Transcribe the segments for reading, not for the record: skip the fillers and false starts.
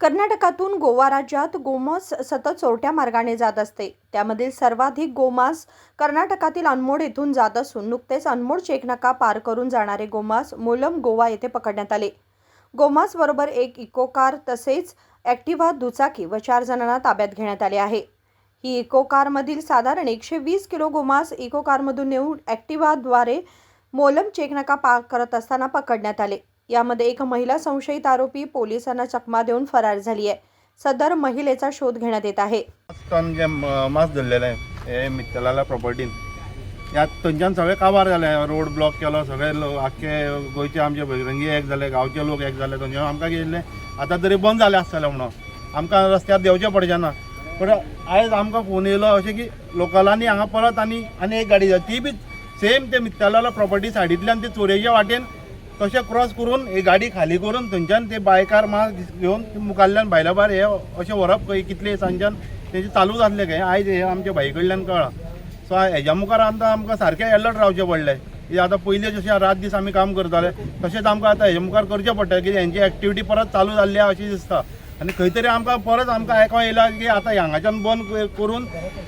कर्नाटकातून गोवा राज्यात गोमांस सतत चोरट्या मार्गाने जात असते. त्यामधील सर्वाधिक गोमांस कर्नाटकातील अनमोड येथून जात असून नुकतेच अनमोड चेकनाका पार करून जाणारे गोमांस मोलम गोवा येथे पकडण्यात आले. गोमांस बरोबर एक इको कार तसेच ॲक्टिव्हा दुचाकी व 4 जणांना ताब्यात घेण्यात आले आहे. ही इको कारमधील साधारण 120 किलो गोमांस इको कारमधून नेऊन ॲक्टिव्हाद्वारे मोलम चेकनाका पार करत असताना पकडण्यात आले. यामध्ये एक महिला संशयित आरोपी पोलिसांना चकमा देऊन फरार झाली आहे. सदर महिलेचा शोध घेण्यात येत आहे. जे मास धरलेले हे मित्तलाला प्रॉपर्टीन यात थंयच्यान सगळे काबार जाले. रोड ब्लॉक केलो, सगळे आख्खे गोंयचे आमचे बजरंगी एक जाले, गांवचे लोक एक जाले. थंयच्यान आमकां कितें आतां तरी बंद जालें आसतलें म्हणून आमकां रस्त्यार देंवचें पडचें ना. पण आयज आमकां फोन येयलो अशें की लोकलांनी हांगा परत आनी एक गाडी जाय, ती बी सेम ते मित्तलाला प्रॉपर्टी सायडींतल्यान ते चोरेच्या वाटेन तशें क्रॉस करून ही गाडी खाली करून थंयच्यान ते बायकार मास घेवन मुखाल्ल्यान भायल्या भायर हे अशें व्हरप खंय कितले सांच्यान तेजें चालू जातलें खंय. आयज हे आमच्या भाई कडल्यान कळ्ळां. सो हेज्या मुखार आमकां सारकें अलर्ट रावचें पडलें. की आतां पयलीं जशें रात दीस आमी काम करताले तशेंच आमकां आतां हेज्या मुखार करचें पडटा की हेंची एक्टिविटी परत चालू जाल्ली आहा अशी दिसता. आनी खंय तरी आमकां परत आयकूंक येयला की आतां हांगाच्यान बंद करून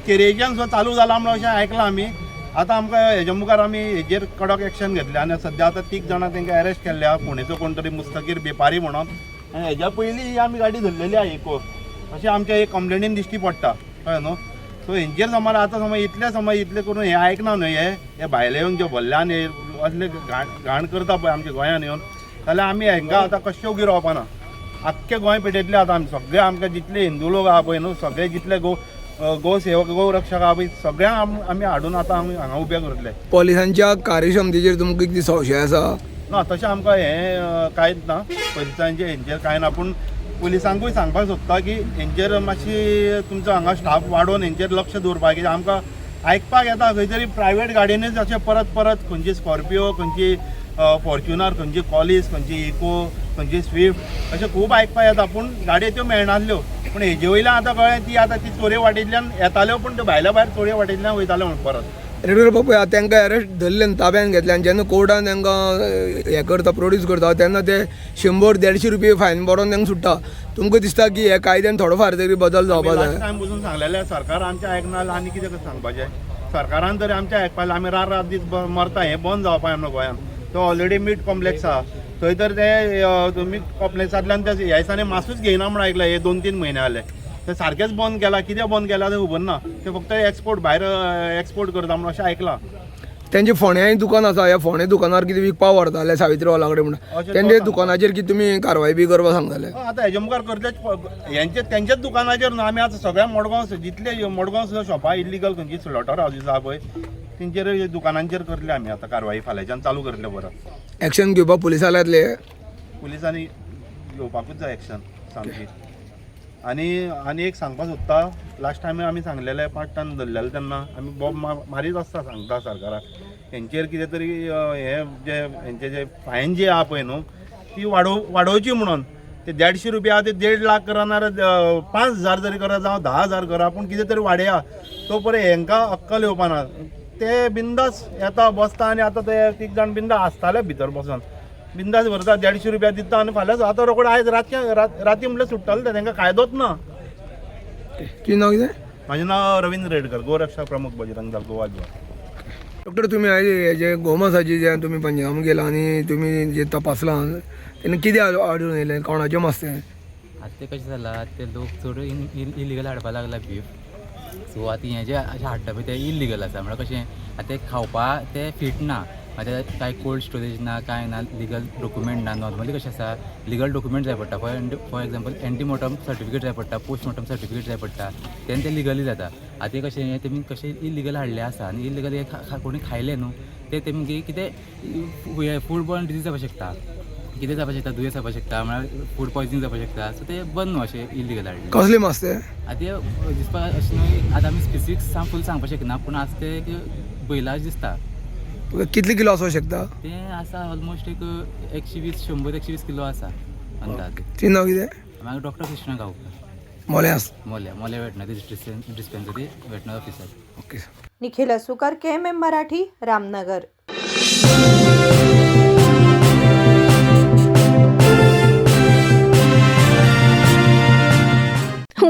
केरेच्यान जो चालू जाला म्हणून अशें आयकलां आमी. आतां आमकां हेज्या मुखार आमी हेजेर कडक एक्शन घेतलें आनी सद्या आतां 3 जाणां तांकां अरेस्ट केल्ले आहा. पुणेचो कोण तरी मुस्तकीर बेपारी म्हणून. आनी हेज्या पयलीं ही आमी गाडी धरलेली आहा इको अशें आमच्या एक कंप्लेनीन दिश्टी पडटा कळ्ळें न्हू. सो हेंचेर समज आतां इतले करून हे आयकना न्हय हे भायले येवन जे भल्ल्यान हे असले घाण करता पळय आमच्या गोंयांत येवन जाल्यार आमी हांकां आतां कशें उगी रावपाना. आख्खे गोंय पेटयतले आतां आमी सगळे आमकां जितले हिंदू लोक आहा पळय न्हू सगळे जितले गो सेवक गो रक्षक आहा पळय सगळ्यांक आमी हाडून आतां आमी हांगा उबे करतले. पोलिसांच्या कार्यक्षमतेचेर तुमकां कितें संशय आसा? ना तशें आमकां हें कांयच ना. पोलिसांचें हेंचेर कांय ना. पूण पुलिसांकूय सांगपाक सोदता की हेंचेर मातशी तुमचो हांगा स्टाफ वाडोवन हेंचेर लक्ष दवरपाक. कित्याक आमकां आयकपाक येता खंय तरी प्रायवेट गाडयेनूच अशें परत खंयची स्कॉर्पियो, खंयची फॉर्च्युनर, खंयची कॉलिस, खंयची इको, खंयची स्विफ्ट अशें खूब आयकपाक येता. पूण गाडयो त्यो मेळनासल्यो. पूण हेजे वयल्यान आतां कळ्ळें ती चोरे वाटेंतल्यान येताल्यो पूण त्यो भायल्या भायर चोरे वाटेंतल्यान वयताल्यो म्हणून परत. रेग्युलर पळय तांकां अरेस्ट धरले ताब्यान घेतले आनी जेन्ना कोर्टान तांकां हें करता प्रोड्यूस करता तेन्ना ते 100-150 रुपया फायन भरोवन तांकां सुट्टा. तुमकां दिसता की हे कायद्यान थोडो फार तरी बदल जावपाक जाय? टायम पसून सांगलेलें सरकार आमचें आयकना आनी कितें सांगपाचें. सरकारान तरी आमचें आयकपाक आमी रात दीस मरता हें बंद जावपाक आमच्या गोंयांत. तो ऑलरेडी मीट कॉम्प्लेक्स आहा थंय तर ते मीट कॉम्प्लेक्सांतल्यान ते ह्या दिसांनी मासूच घेयना म्हणून आयकलां. हे 2-3 म्हयने जाले ते सारकेंच बंद केला. कित्याक बंद केला तें खबर ना. ते फक्त एक्सपोर्ट भायर एक्सपोर्ट करता म्हणून अशें आयकलां. तेंचे फोण्याय दुकान आसा, ह्या फोण्या दुकानार कितें विकपा व्हरताले सावित्री हॉला कडेन म्हणून तेंचे दुकानाचेर कितें तुमी कारवाय बी करपा सांगताले? आतां हेजे मुखार करतलेच तेंच्याच दुकानाचेर न्हू. आमी आतां सगळ्या मडगांव जितले मडगांव शॉपां इल्लीगल खंयची स्लॉटर हावजीस आहा पळय तेंचेर दुकानांचेर करतले आमी आतां कारवाई. फाल्यांच्यान चालू करतले परत. एक्शन घेवपाक पुलिसां येतले? पुलिसांनी घेवपाकूच जाय एक्शन सामकी. आनी एक सांगपाक सोदता. लास्ट टायम आमी सांगलेले 5 टन धरलेले तेन्ना आमी बॉब मारीत आसता सांगता सरकाराक हेंचेर कितें तरी हेंचे जे फायन जी आहा पळय न्हू ती वाडोवची म्हणून. ते 150 रुपया ते 1.5 लाख करा ना 5,000 जरी करा जावं 10,000 करा पूण कितें तरी वाडया. तो पळय हेंकां अक्कल येवपाना. ते बिंदास येता बसता आनी आतां ते 3 जाण बिंदास आसताले भितर बसून बिंदास भरता 150 रुपया दिता आनी फाल्यां आतां रोखडे आयज राती म्हणल्यार सुट्टाले ते तांकां कायदोच ना. कितें नांव कितें? म्हाजें नांव रवींद्र रेडकर, गोरक्षक प्रमुख बजरंग दल गोवा. डॉक्टर तुमी हेजे गोमांसाचे जे तुमी पंचनामा केला आनी तुमी जे तपासलां तेन्ना कितें आडून येयलें? कोणाचें मास तें? आतां तें कशें जालां ते लोक चड इलिगल हाडपाक लागला बीफ. सो आतां हें जें हाडटा पळय तें इलिगल आसा. म्हळ्यार कशें आतां तें खावपाक तें फीट ना. आतां कांय कोल्ड स्टोरेज ना कांय ना, लिगल डॉक्युमेंट ना. नॉर्मली कशें आसा लिगल डॉक्युमेंट जाय पडटा. फॉर एग्जाम्पल एंटीमॉर्टम सर्टिफिकेट जाय पडटा, पोस्टमॉर्टम सर्टिफिकेट जाय पडटा. तेन्ना तें लिगली जाता. आतां तें कशें तेमी कशें इलिगल हाडलें आसा आनी इलिगल हे कोणी खायलें न्हू ते तेमगे कितें फूड बॉर्न डिजीज जावपाक शकता, कितें जावपाक शकता, दुयेंस जावपाक शकता, म्हळ्यार फूड पॉयजनिंग जावपाक शकता. सो ते बंद न्हू अशें इलिगल हाडलें. कसलें मास तें? आतां दिसपाक अशें न्हू आतां आमी स्पेसिफीक फूल सांगपाक शकना पूण आतां ते बैलाच दिसता. कितले किलो आसूंक शकता? तें आसा ऑलमोस्ट एक 120-120 किलो आसा अंदाज. तें नांव कितें? म्हाका डॉक्टर कृष्ण गांवकर, मोल्या veterinary dispensary veterinary officer. Okay. Nikhil Asukar, KMM Marathi, Ramnagar.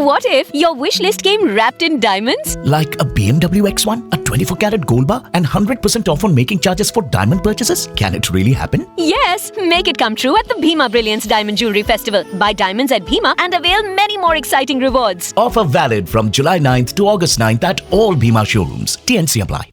What if your wish list came wrapped in diamonds? Like a BMW X1, a 24-carat gold bar, and 100% off on making charges for diamond purchases? Can it really happen? Yes, make it come true at the Bhima Brilliance Diamond Jewelry Festival. Buy diamonds at Bhima and avail many more exciting rewards. Offer valid from July 9th to August 9th at all Bhima showrooms. TNC apply.